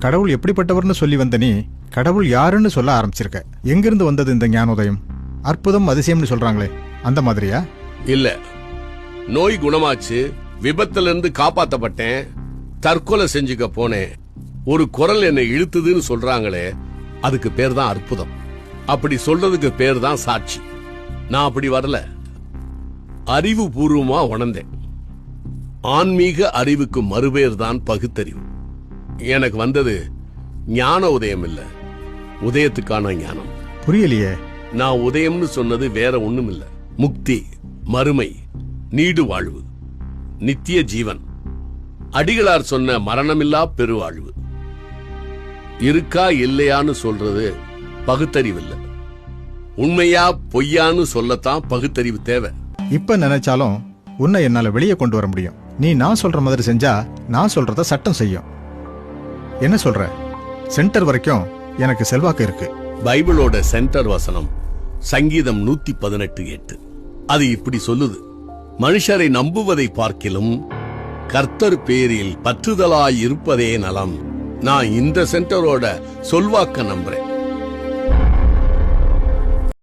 கடவுள் எப்படிப்பட்டவர்னு சொல்லி வந்த நீ கடவுள் யாருன்னு சொல்ல ஆரம்பிச்சிருக்க. எங்கிருந்து வந்தது இந்த ஞானோதயம்? அற்புதம் அதிசயம்னு சொல்றாங்களே, அந்த மாதிரியா? இல்ல, நோய் குணமாச்சு, விபத்துல இருந்து காப்பாத்தப்பட்டேன், தற்கொலை செஞ்சுக்க போனேன், ஒரு குரல் என்னை இழுத்துதுன்னு சொல்றாங்களே, அதுக்கு பேர் தான் அற்புதம். அப்படி சொல்றதுக்கு பேர் தான் சாட்சி. நான் அப்படி வரல, அறிவு பூர்வமா உணர்ந்தேன். ஆன்மீக அறிவுக்கு மறுபேர் தான் பகுத்தறிவு. எனக்கு வந்தது ஞான உதயம் இல்ல, உதயத்துக்கான ஞானம். புரியலையே. நான் உதயம்னு சொன்னது வேற ஒண்ணும் இல்ல. முக்தி, மறுமை, நீடு வாழ்வு, நித்திய ஜீவன். அடிகளார் சொன்ன மரணமில்லா பெருவாழ்வு. இருக்கா இல்லையான்னு சொல்றது பகுத்தறிவு இல்ல, உண்மையா பொய்யான்னு சொல்லத்தான் பகுத்தறிவு தேவை. இப்ப நினைச்சாலும் உன்னை என்னால வெளியே கொண்டு வர முடியும். நீ நான் சொல்ற மாதிரி செஞ்சா நான் சொல்றத சட்டம் செய்யும். என்ன சொல்ற? சென்டர் வரைக்கும் எனக்கு செல்வாக்கு இருக்கு. பைபிளோட சென்டர் வசனம் சங்கீதம் 118:8. அது இப்படி சொல்லுது: மனுஷரை நம்புவதை பார்க்கிலும் கர்த்தர் பேரில் பற்றுதலாய் இருப்பதே நலம். நான் இந்த சென்டரோட சொல்வாக்க நம்புறேன்.